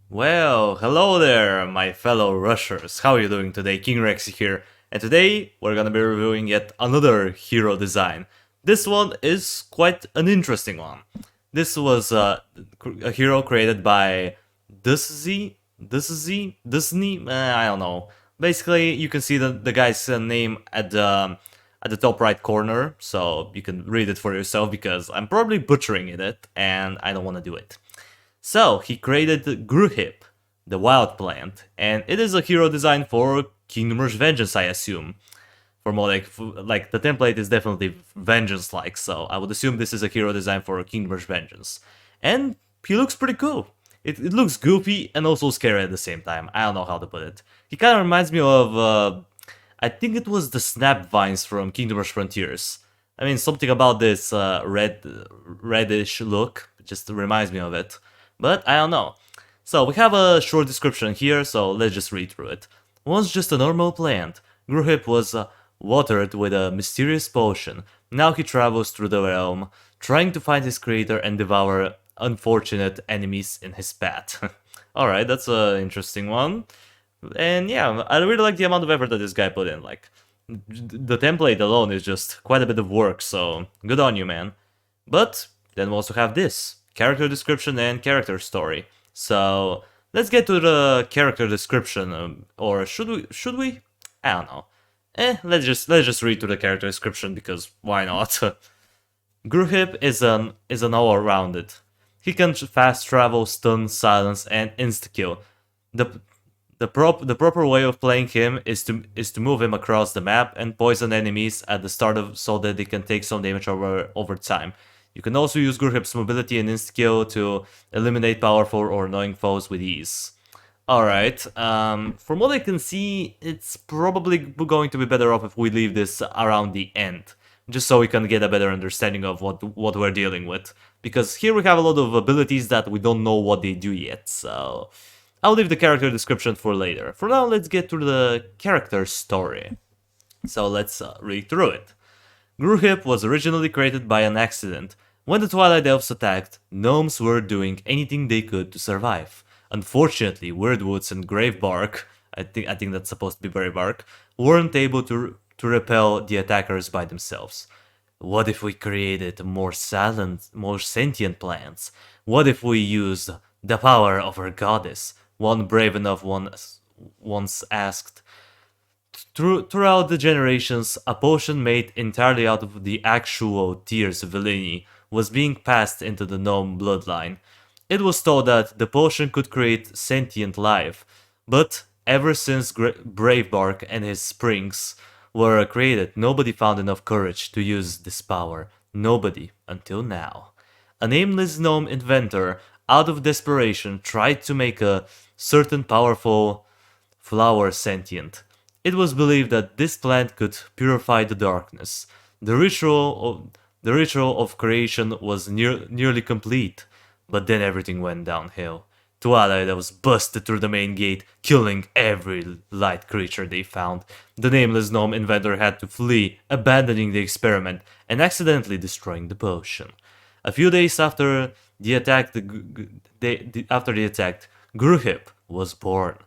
Well, hello there, my fellow rushers. How are you doing today? King-rexy here, and today we're gonna be reviewing yet another hero design. This one is quite an interesting one. This was a hero created by Duszny. I don't know. Basically, you can see the guy's name at the top right corner, so you can read it for yourself because I'm probably butchering it, and I don't want to do it. So, he created Grohip, the wild plant, and it is a hero design for Kingdom Rush Vengeance, I assume. For more like the template is definitely Vengeance-like, so I would assume this is a hero design for Kingdom Rush Vengeance. And he looks pretty cool. It looks goofy and also scary at the same time. I don't know how to put it. He kind of reminds me of, I think it was the snap vines from Kingdom Rush Frontiers. I mean, something about this reddish look just reminds me of it. But I don't know. So we have a short description here, so let's just read through it. Once just a normal plant, Grohip was watered with a mysterious potion. Now he travels through the realm, trying to find his creator and devour unfortunate enemies in his path. Alright, that's an interesting one. And yeah, I really like the amount of effort that this guy put in. Like, the template alone is just quite a bit of work, so good on you, man. But then we also have this character description and character story. So let's get to the character description, or should we? Should we? I don't know. Let's just read through the character description because why not? Grohip is an all-rounded. He can fast travel, stun, silence, and insta-kill. The the proper way of playing him is to move him across the map and poison enemies at the start of so that they can take some damage over time. You can also use Grohip's mobility and insta-kill to eliminate powerful or annoying foes with ease. Alright, from what I can see, it's probably going to be better off if we leave this around the end, just so we can get a better understanding of what we're dealing with. Because here we have a lot of abilities that we don't know what they do yet, so I'll leave the character description for later. For now, let's get to the character story. So let's read through it. Grohip was originally created by an accident. When the Twilight Elves attacked, gnomes were doing anything they could to survive. Unfortunately, Weirdwoods and Gravebark, I think that's supposed to be Berry Bark, weren't able to repel the attackers by themselves. What if we created more silent, more sentient plants? What if we used the power of our goddess? One brave enough one once asked. Throughout the generations, a potion made entirely out of the actual tears of Villini was being passed into the gnome bloodline. It was thought that the potion could create sentient life, but ever since Bravebark and his springs were created, nobody found enough courage to use this power. Nobody until now. A nameless gnome inventor, out of desperation, tried to make a certain powerful flower sentient. It was believed that this plant could purify the darkness. The ritual of creation was nearly complete, but then everything went downhill. Twilight was busted through the main gate, killing every light creature they found. The nameless gnome inventor had to flee, abandoning the experiment and accidentally destroying the potion. A few days after the attack, Grohip was born.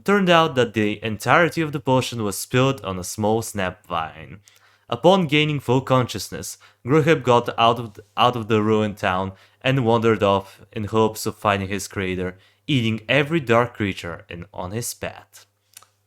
Turned out that the entirety of the potion was spilled on a small snap vine. Upon gaining full consciousness, Grohip got out of the ruined town and wandered off in hopes of finding his creator, eating every dark creature on his path.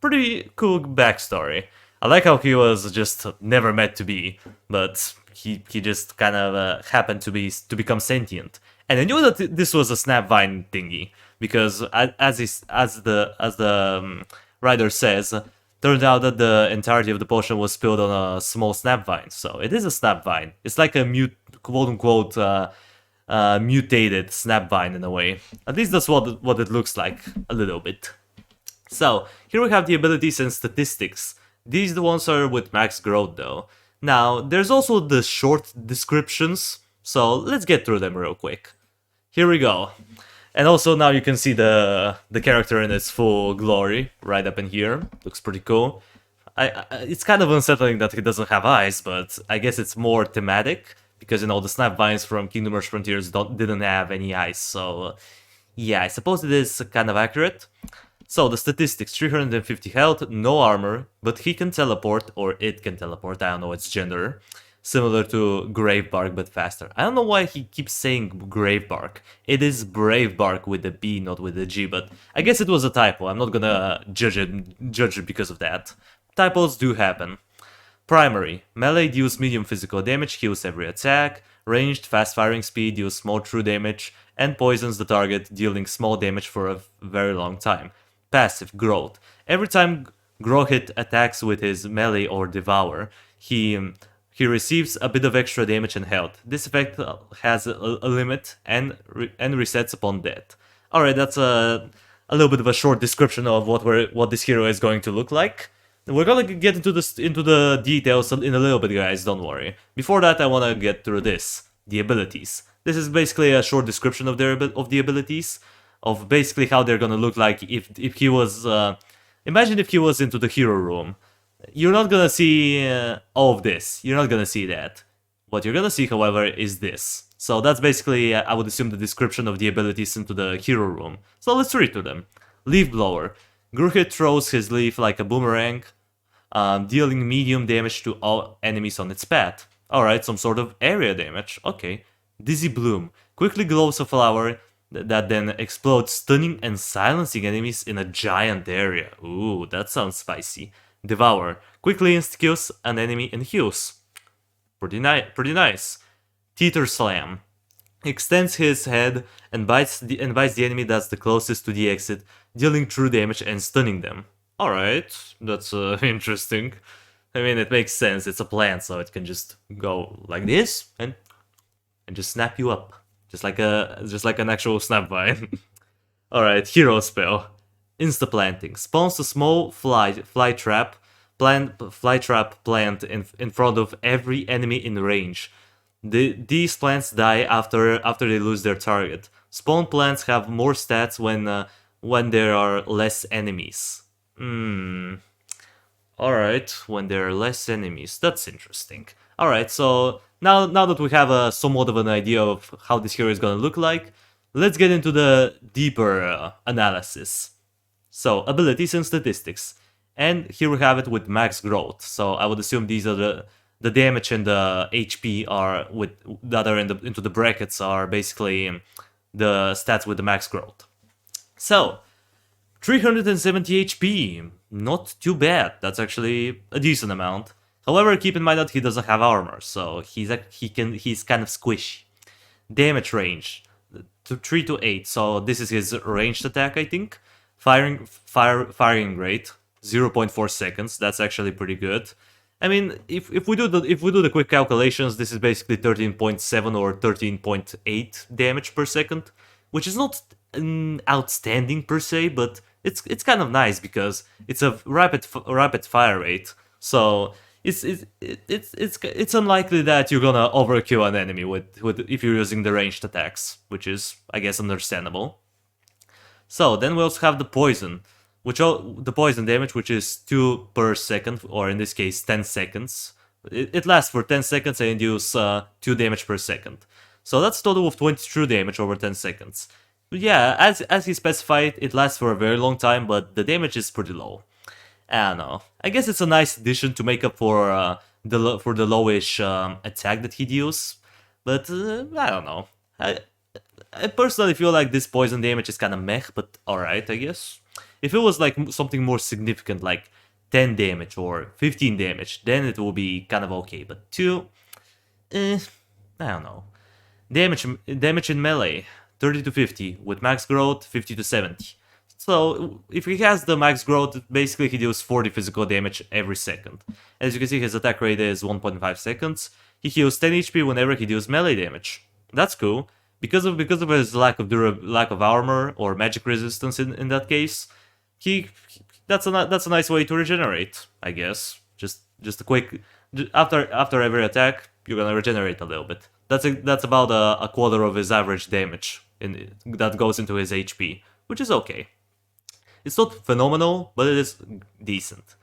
Pretty cool backstory. I like how he was just never meant to be, but he just kind of happened to become sentient. And I knew that this was a snapvine thingy because as the writer says, turned out that the entirety of the potion was spilled on a small snapvine. So it is a snapvine. It's like a quote unquote mutated snapvine in a way. At least that's what it looks like a little bit. So here we have the abilities and statistics. These the ones are with max growth though. Now there's also the short descriptions, so let's get through them real quick. Here we go. And also now you can see the character in its full glory right up in here. Looks pretty cool. It's kind of unsettling that he doesn't have eyes, but I guess it's more thematic because the snap vines from Kingdom Rush Frontiers didn't have any eyes, so Yeah, I suppose it is kind of accurate. So the statistics, 350 health, no armor, but he can teleport, or it can teleport, I don't know its gender. Similar to Gravebark, but faster. I don't know why he keeps saying Gravebark. It is Bravebark with a B, not with a G, but I guess it was a typo. I'm not gonna judge it because of that. Typos do happen. Primary. Melee deals medium physical damage, heals every attack. Ranged, fast firing speed deals small true damage, and poisons the target, dealing small damage for a very long time. Passive. Growth. Every time Grohip attacks with his melee or Devour, he receives a bit of extra damage and health. This effect has a limit and resets upon death. Alright, that's a little bit of a short description of what this hero is going to look like. We're gonna get into the details in a little bit, guys, don't worry. Before that, I wanna get through this. The abilities. This is basically a short description of the abilities, of basically how they're gonna look like if he was... imagine if he was into the hero room. You're not gonna see all of this. You're not gonna see that. What you're gonna see, however, is this. So that's basically, I would assume, the description of the abilities into the hero room. So let's read through them. Leaf Blower. Grohip throws his leaf like a boomerang, dealing medium damage to all enemies on its path. Alright, some sort of area damage. Okay. Dizzy Bloom. Quickly glows a flower that then explodes, stunning and silencing enemies in a giant area. Ooh, that sounds spicy. Devour. Quickly insta-kills an enemy and heals. Pretty nice. Teeter Slam. Extends his head and bites the enemy that's the closest to the exit, dealing true damage and stunning them. Alright, that's interesting. I mean, it makes sense, it's a plant, so it can just go like this and just snap you up. Just like an actual snap vine. Alright, hero spell. Insta-planting. Spawns a small fly trap plant in front of every enemy in range. These plants die after they lose their target. Spawn plants have more stats when there are less enemies. Alright, when there are less enemies. That's interesting. Alright, so now that we have a somewhat of an idea of how this hero is gonna look like, let's get into the deeper analysis. So, abilities and statistics. And here we have it with max growth. So I would assume these are the damage and the HP are that are into the brackets are basically the stats with the max growth. So 370 HP, not too bad. That's actually a decent amount. However, keep in mind that he doesn't have armor, so he's kind of squishy. Damage range, 3 to 8. So this is his ranged attack, I think. Firing rate, 0.4 seconds. That's actually pretty good. I mean, if we do the quick calculations, this is basically 13.7 or 13.8 damage per second, which is not outstanding per se, but it's kind of nice because it's a rapid fire rate. So it's unlikely that you're gonna overkill an enemy with if you're using the ranged attacks, which is, I guess, understandable. So then we also have the poison, the poison damage, which is 2 per second, or in this case 10 seconds. It lasts for 10 seconds and deals 2 damage per second. So that's a total of 22 damage over 10 seconds. Yeah, as he specified, it lasts for a very long time, but the damage is pretty low. I don't know. I guess it's a nice addition to make up for the lowish attack that he deals, but I don't know. I personally feel like this poison damage is kind of meh, but alright, I guess. If it was like something more significant, like 10 damage or 15 damage, then it will be kind of okay. But 2, I don't know. Damage in melee, 30 to 50, with max growth, 50 to 70. So if he has the max growth, basically he deals 40 physical damage every second. As you can see, his attack rate is 1.5 seconds. He heals 10 HP whenever he deals melee damage. That's cool. Because of his lack of armor or magic resistance in that case, that's a nice way to regenerate, I guess. Just a quick after every attack, you're gonna regenerate a little bit. That's about a quarter of his average damage that goes into his HP, which is okay. It's not phenomenal, but it is decent.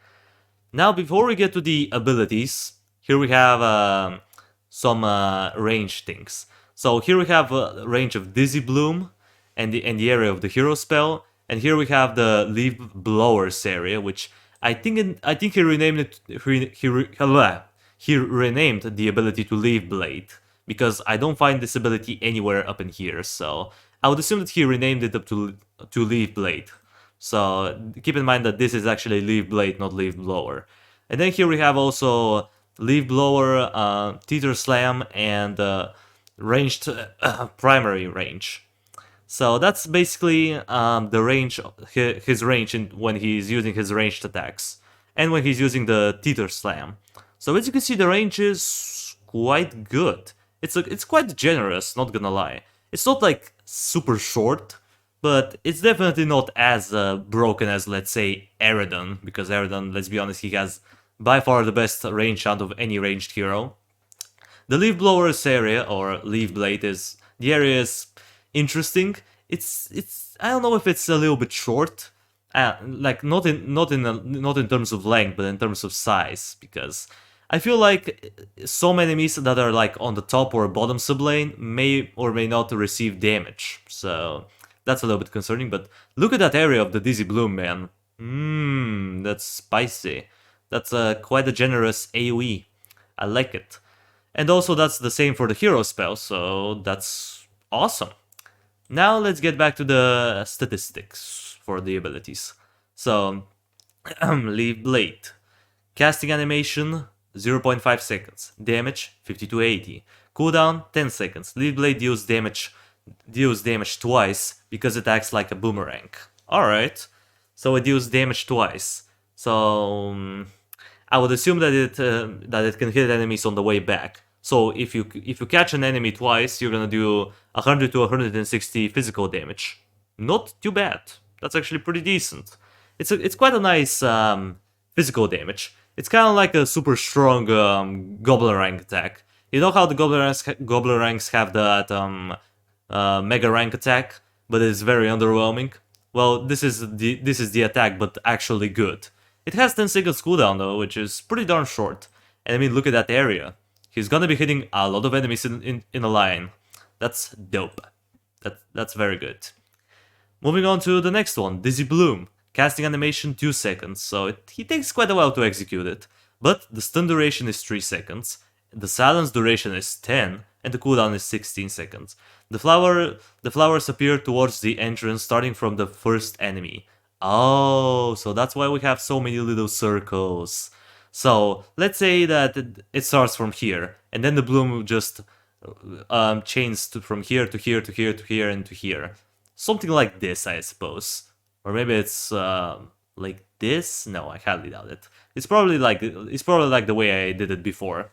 Now, before we get to the abilities, here we have some range things. So here we have a range of Dizzy Bloom. and the area of the hero spell. And here we have the Leaf Blowers area, which I think he renamed it. He renamed the ability to Leaf Blade because I don't find this ability anywhere up in here. So I would assume that he renamed it up to Leaf Blade. So keep in mind that this is actually Leaf Blade, not Leaf Blower. And then here we have also Leaf Blower, Teeter Slam, and ranged primary range. So that's basically the range, his range when he's using his ranged attacks, and when he's using the Teeter Slam. So as you can see, the range is quite good. It's quite generous, not gonna lie. It's not like super short, but it's definitely not as broken as, let's say, Eredon, because Eredon, let's be honest, he has by far the best range out of any ranged hero. The Leaf Blowers area, or Leaf Blade, the area is interesting. It's I don't know if it's a little bit short, like not in terms of length, but in terms of size, because I feel like some enemies that are like on the top or bottom sublane may or may not receive damage, so that's a little bit concerning. But look at that area of the Dizzy Bloom, man. That's spicy. That's quite a generous AoE. I like it. And also that's the same for the hero spell, so that's awesome. Now let's get back to the statistics for the abilities. So, Leaf Blade. Casting animation, 0.5 seconds. Damage, 50 to 80. Cooldown, 10 seconds. Leaf Blade deals damage twice because it acts like a boomerang. Alright, so it deals damage twice. So, I would assume that it can hit enemies on the way back. So if you catch an enemy twice, you're gonna do 100 to 160 physical damage. Not too bad. That's actually pretty decent. It's quite a nice physical damage. It's kind of like a super strong Goblin Rank attack. You know how the Goblin Ranks have that Mega Rank attack, but it's very underwhelming? Well, this is the attack, but actually good. It has 10 seconds cooldown though, which is pretty darn short. And I mean, look at that area. He's gonna be hitting a lot of enemies in a line. That's dope. That's very good. Moving on to the next one, Dizzy Bloom. Casting animation 2 seconds, so he takes quite a while to execute it. But the stun duration is 3 seconds, the silence duration is 10, and the cooldown is 16 seconds. The flowers appear towards the entrance starting from the first enemy. Oh, so that's why we have so many little circles. So let's say that it starts from here, and then the bloom just chains from here to here to here to here and to here. Something like this, I suppose. Or maybe it's like this? No, I highly doubt it. It's probably like the way I did it before.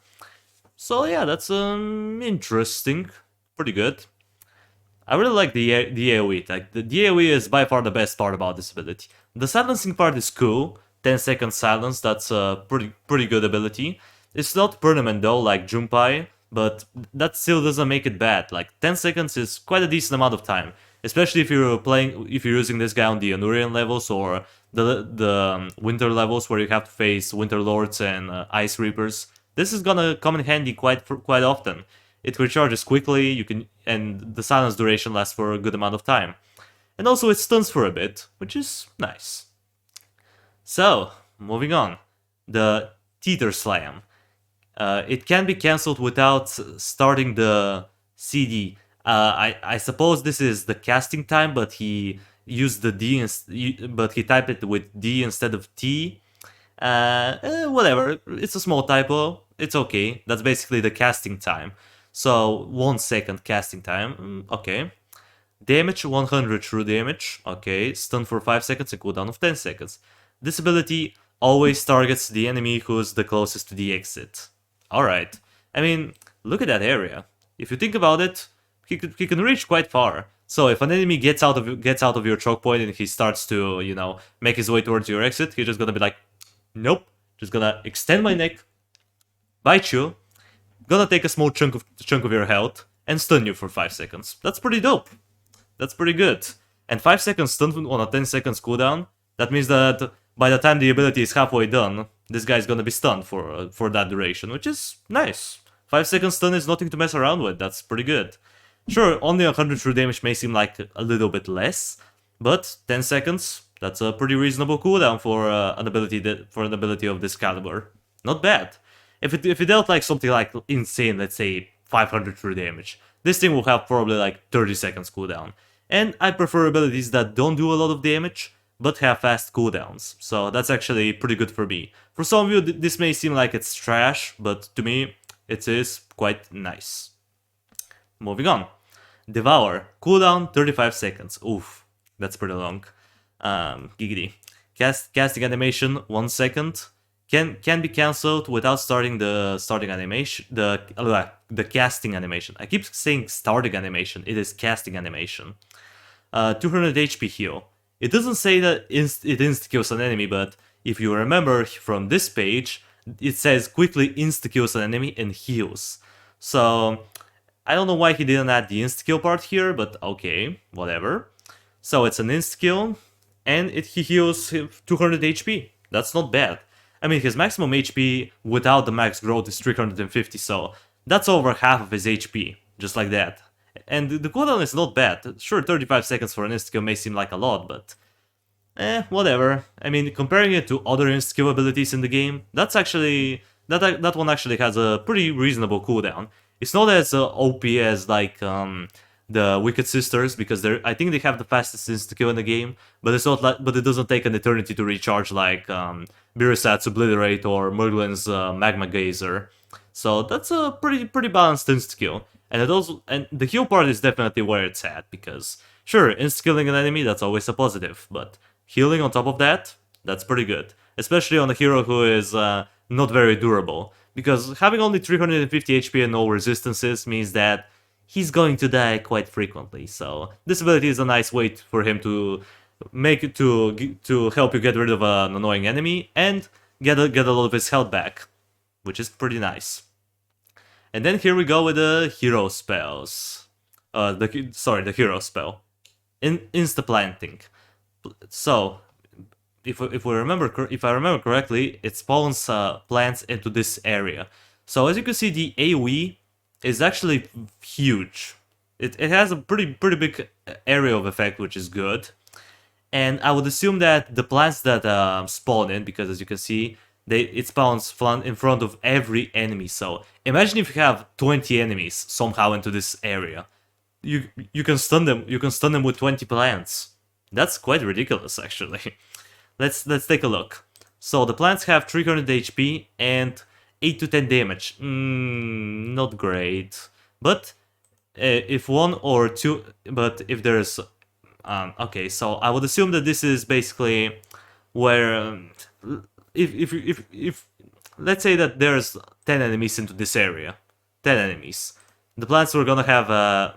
So yeah, that's interesting. Pretty good. I really like the AoE attack. The AoE is by far the best part about this ability. The silencing part is cool. 10 second silence, that's a pretty good ability. It's not permanent though, like Junpei, but that still doesn't make it bad. Like 10 seconds is quite a decent amount of time, especially if you're using this guy on the Anurian levels or the Winter levels where you have to face Winter Lords and Ice Reapers. This is gonna come in handy quite often. It recharges quickly, and the silence duration lasts for a good amount of time. And also it stuns for a bit, which is nice. So, moving on. The Teeter Slam. It can be cancelled without starting the CD. I suppose this is the casting time, but he used the D, but he typed it with D instead of T. Whatever, it's a small typo, it's okay. That's basically the casting time. So, 1 second casting time, okay. Damage, 100 true damage, okay. Stun for 5 seconds and cooldown of 10 seconds. This ability always targets the enemy who's the closest to the exit. Alright, I mean, look at that area. If you think about it, he can reach quite far. So if an enemy gets out of your choke point and he starts to, you know, make his way towards your exit, he's just gonna be like, nope, just gonna extend my neck, bite you, gonna take a small chunk of your health, and stun you for 5 seconds. That's pretty dope. That's pretty good. And 5 seconds stun on a 10 seconds cooldown, that means that by the time the ability is halfway done, this guy's gonna be stunned for that duration, which is nice. 5 seconds stun is nothing to mess around with, that's pretty good. Sure, only 100 true damage may seem like a little bit less, but 10 seconds, that's a pretty reasonable cooldown for an ability of this caliber. Not bad. If it dealt like something like insane, let's say 500 true damage, this thing will have probably like 30 seconds cooldown. And I prefer abilities that don't do a lot of damage, but have fast cooldowns, so that's actually pretty good for me. For some of you, this may seem like it's trash, but to me, it is quite nice. Moving on. Devour. Cooldown 35 seconds. Oof, that's pretty long. Giggity. Casting animation 1 second. Can be cancelled without starting the starting animation. The casting animation. I keep saying starting animation. It is casting animation. 200 HP heal. It doesn't say that it insta-kills an enemy, but if you remember from this page, it says quickly insta-kills an enemy and heals. So I don't know why he didn't add the insta-kill part here, but okay, whatever. So it's an insta-kill, and he heals 200 HP. That's not bad. I mean, his maximum HP without the max growth is 350, so that's over half of his HP, just like that. And the cooldown is not bad. Sure, 35 seconds for an insta-kill may seem like a lot, but whatever. I mean, comparing it to other insta-kill abilities in the game, that's actually that one actually has a pretty reasonable cooldown. It's not as OP as like the Wicked Sisters, because I think they have the fastest insta-kill in the game, but it's not like, but it doesn't take an eternity to recharge like Birisat's Obliterate or Merglin's Magma Geyser. So that's a pretty balanced insta-kill. And the heal part is definitely where it's at, because sure, insta-killing an enemy, that's always a positive, but healing on top of that, that's pretty good. Especially on a hero who is not very durable, because having only 350 HP and no resistances means that he's going to die quite frequently, so this ability is a nice way for him to make it to help you get rid of an annoying enemy and get a lot of his health back, which is pretty nice. And then here we go with the hero spells. The hero spell. Insta-planting. So, if I remember correctly, it spawns plants into this area. So as you can see, the AoE is actually huge. It has a pretty big area of effect, which is good. And I would assume that the plants that spawn in, because as you can see, it spawns in front of every enemy. So imagine if you have 20 enemies somehow into this area. You can stun them. You can stun them with 20 plants. That's quite ridiculous, actually. Let's take a look. So the plants have 300 HP and 8 to 10 damage. Not great. But if one or two, but if there's, okay, so I would assume that this is basically where, if let's say that there's 10 enemies into this area, 10 enemies, the plants are gonna have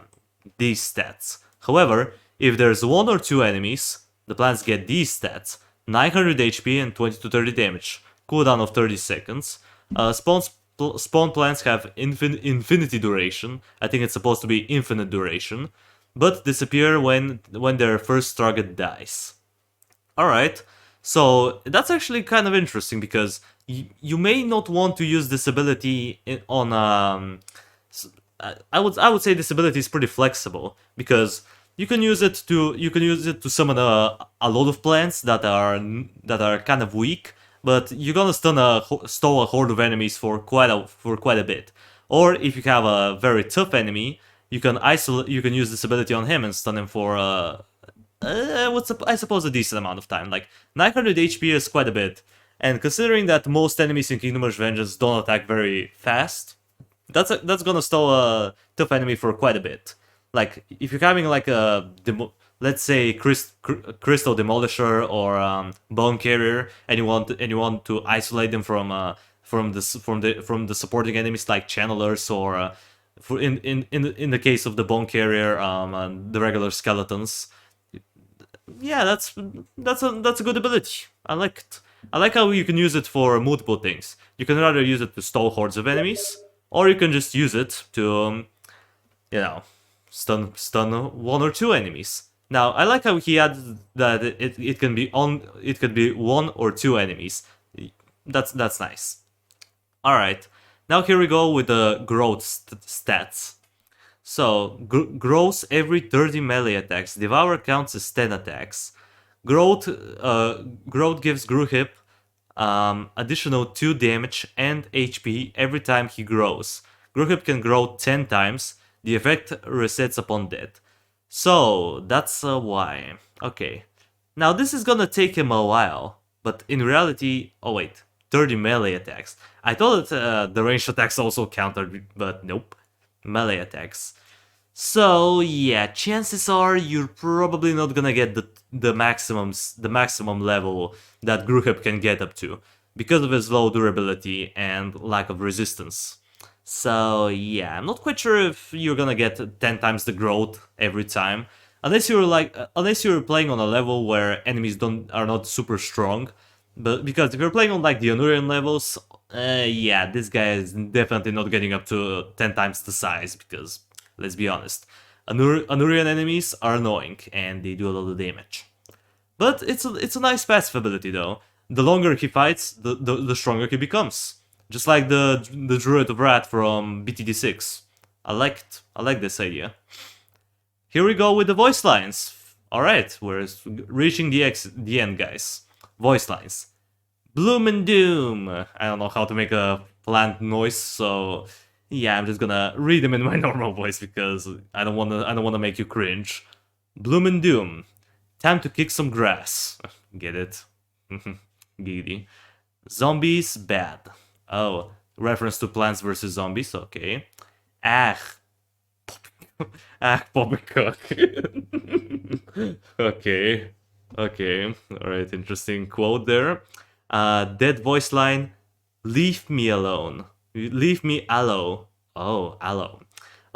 these stats. However, if there's 1 or 2 enemies, the plants get these stats: 900 HP and 20 to 30 damage, cooldown of 30 seconds. Spawn plants have infinity duration. I think it's supposed to be infinite duration, but disappear when their first target dies. Alright, so that's actually kind of interesting, because you may not want to use this ability on I would say this ability is pretty flexible, because you can use it to summon a lot of plants that are kind of weak, but you're gonna stall a horde of enemies for quite a bit. Or if you have a very tough enemy, you can use this ability on him and stun him for I suppose a decent amount of time. Like 900 HP is quite a bit, and considering that most enemies in Kingdom Rush Vengeance don't attack very fast, that's gonna stall a tough enemy for quite a bit. Like if you're having like a let's say Crystal Demolisher or Bone Carrier, and you want to isolate them from the supporting enemies like Channelers, or in the case of the Bone Carrier, the regular skeletons. Yeah, that's a good ability. I like it. I like how you can use it for multiple things. You can either use it to stall hordes of enemies, or you can just use it to, stun 1 or 2 enemies. Now, I like how he added that it can be 1 or 2 enemies. That's nice. All right, now here we go with the growth stats. So, grows every 30 melee attacks. Devour counts as 10 attacks. Growth, growth gives Grohip additional 2 damage and HP every time he grows. Grohip can grow 10 times. The effect resets upon death. So, that's why. Okay. Now, this is gonna take him a while, but in reality... Oh, wait. 30 melee attacks. I thought that the ranged attacks also countered, but nope. Melee attacks. So yeah, chances are you're probably not gonna get the maximum level that Grohip can get up to because of his low durability and lack of resistance. So yeah, I'm not quite sure if you're gonna get 10 times the growth every time, unless you're playing on a level where enemies are not super strong. But because if you're playing on like the Anurian levels, yeah, this guy is definitely not getting up to 10 times the size because, let's be honest, Anurian enemies are annoying and they do a lot of damage. But it's a nice passive ability though. The longer he fights, the stronger he becomes. Just like the Druid of Wrath from BTD6. I like this idea. Here we go with the voice lines. Alright, we're reaching the end, guys. Voice lines. Bloom and Doom. I don't know how to make a plant noise, so yeah, I'm just gonna read them in my normal voice because I don't wanna make you cringe. Bloom and Doom. Time to kick some grass. Get it? Giggity. Zombies bad. Oh, reference to Plants vs Zombies. Okay. Ah. Ah, poppycock. Okay. Okay. Alright, interesting quote there. Dead voice line. Leave me alone. Leave me alone. Oh, aloe.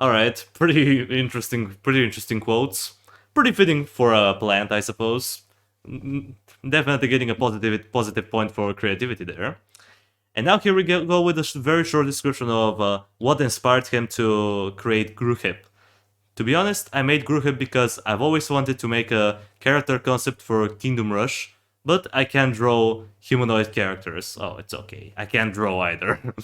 Alright, pretty interesting quotes. Pretty fitting for a plant, I suppose. Definitely getting a positive point for creativity there. And now here we go with a very short description of what inspired him to create Grohip. To be honest, I made Grohip because I've always wanted to make a character concept for Kingdom Rush, but I can't draw humanoid characters. Oh, it's okay. I can't draw either.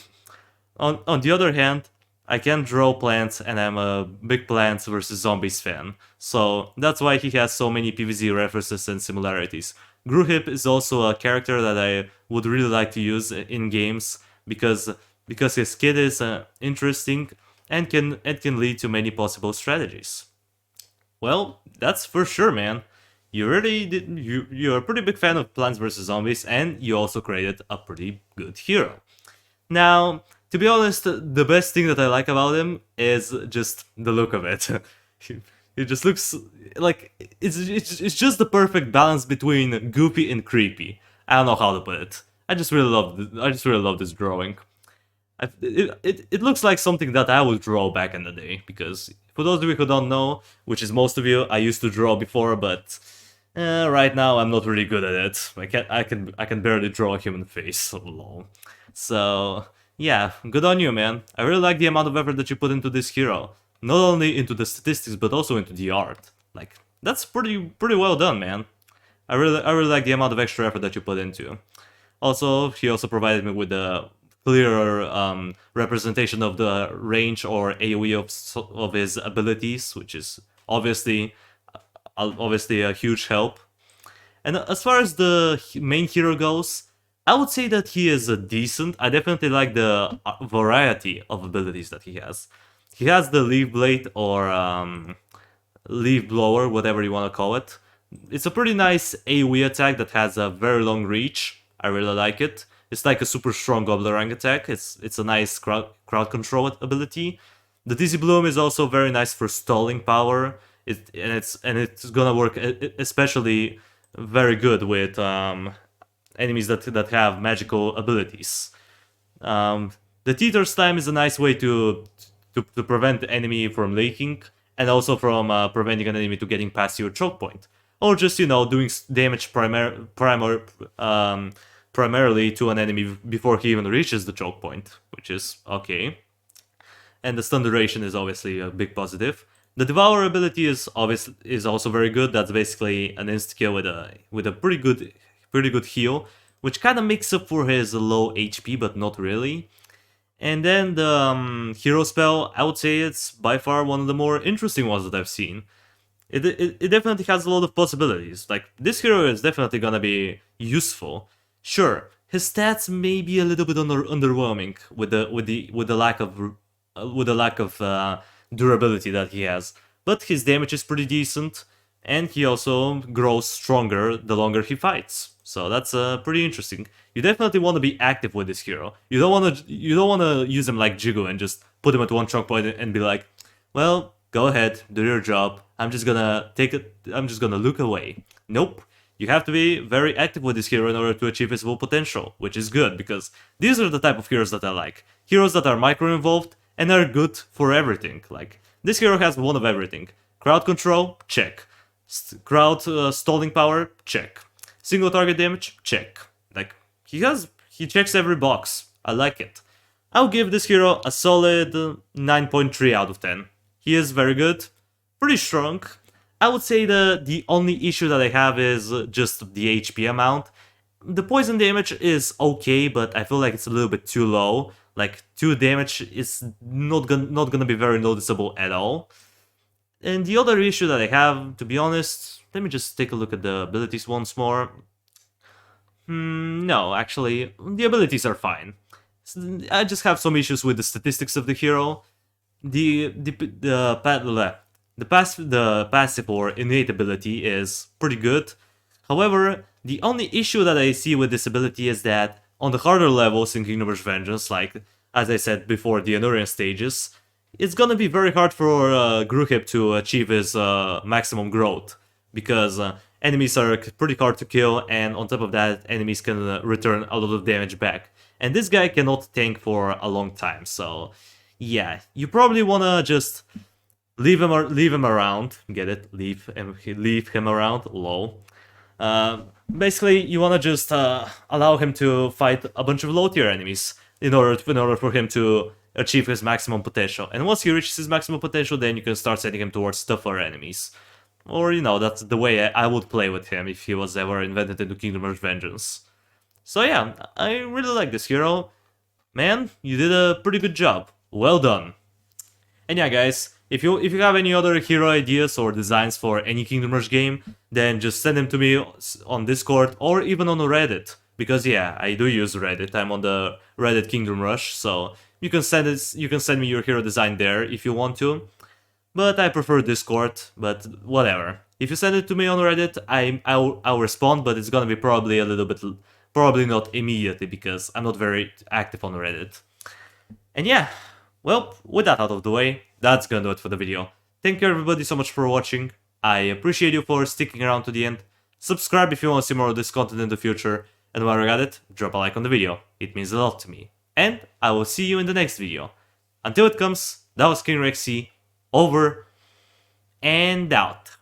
On the other hand, I can draw plants and I'm a big Plants vs Zombies fan, so that's why he has so many PvZ references and similarities. Grohip is also a character that I would really like to use in games because his kit is interesting and can lead to many possible strategies. Well, that's for sure, man. You're a pretty big fan of Plants vs Zombies, and you also created a pretty good hero. Now, to be honest, the best thing that I like about him is just the look of it. It just looks like it's just the perfect balance between goofy and creepy. I don't know how to put it. I just really love this drawing. It looks like something that I would draw back in the day, because for those of you who don't know, which is most of you, I used to draw before, but right now I'm not really good at it. I can barely draw a human face. Lol. So yeah, good on you, man. I really like the amount of effort that you put into this hero. Not only into the statistics, but also into the art. Like, that's pretty well done, man. I really like the amount of extra effort that you put into. Also, he also provided me with a clearer representation of the range or AoE of his abilities, which is obviously a huge help. And as far as the main hero goes, I would say that he is decent. I definitely like the variety of abilities that he has. He has the Leaf Blade or Leaf Blower, whatever you want to call it. It's a pretty nice AoE attack that has a very long reach. I really like it. It's like a super strong Gobblerang attack. It's a nice crowd control ability. The Dizzy Bloom is also very nice for stalling power. It's gonna work especially very good with enemies that have magical abilities. The Teeter Slam is a nice way to prevent the enemy from leaking, and also from preventing an enemy to getting past your choke point, or just doing damage primarily to an enemy before he even reaches the choke point, which is okay. And the stun duration is obviously a big positive. The Devour ability is also very good. That's basically an insta kill with a pretty good heal, which kind of makes up for his low HP, but not really. And then the hero spell, I would say it's by far one of the more interesting ones that I've seen. It definitely has a lot of possibilities. Like, this hero is definitely gonna be useful. Sure, his stats may be a little bit underwhelming with the lack of durability that he has, but his damage is pretty decent, and he also grows stronger the longer he fights. So that's pretty interesting. You definitely want to be active with this hero. You don't want to use him like Jigu and just put him at one choke point and be like, well, go ahead, do your job. I'm just gonna look away. Nope. You have to be very active with this hero in order to achieve his full potential, which is good, because these are the type of heroes that I like. Heroes that are micro-involved and are good for everything. Like, this hero has one of everything. Crowd control? Check. Crowd stalling power? Check. Single target damage? Check. Like, he checks every box. I like it. I'll give this hero a solid 9.3 out of 10. He is very good, pretty strong. I would say the only issue that I have is just the HP amount. The poison damage is okay, but I feel like it's a little bit too low. Like, 2 damage is not gonna be very noticeable at all. And the other issue that I have, to be honest, let me just take a look at the abilities once more. No, actually, the abilities are fine. I just have some issues with the statistics of the hero. The passive or innate ability is pretty good. However, the only issue that I see with this ability is that on the harder levels in Kingdom Rush Vengeance, like as I said before, the Anurian stages, it's gonna be very hard for Grohip to achieve his maximum growth, because enemies are pretty hard to kill, and on top of that, enemies can return a lot of damage back. And this guy cannot tank for a long time, so yeah, you probably wanna just leave him around. Get it? Leave him around. Lol. Basically, you wanna just allow him to fight a bunch of low tier enemies in order for him to achieve his maximum potential. And once he reaches his maximum potential, then you can start sending him towards tougher enemies. Or, you know, that's the way I would play with him if he was ever invented into Kingdom Rush Vengeance. So yeah, I really like this hero. Man, you did a pretty good job. Well done. And yeah, guys, if you have any other hero ideas or designs for any Kingdom Rush game, then just send them to me on Discord or even on Reddit. Because yeah, I do use Reddit. I'm on the Reddit Kingdom Rush, so you can send me your hero design there if you want to. But I prefer Discord, but whatever. If you send it to me on Reddit, I'll respond, but it's gonna be probably not immediately, because I'm not very active on Reddit. And yeah, well, with that out of the way, that's gonna do it for the video. Thank you everybody so much for watching. I appreciate you for sticking around to the end. Subscribe if you want to see more of this content in the future. And while you're at it, drop a like on the video. It means a lot to me. And I will see you in the next video. Until it comes, that was King-rexy. Over and out.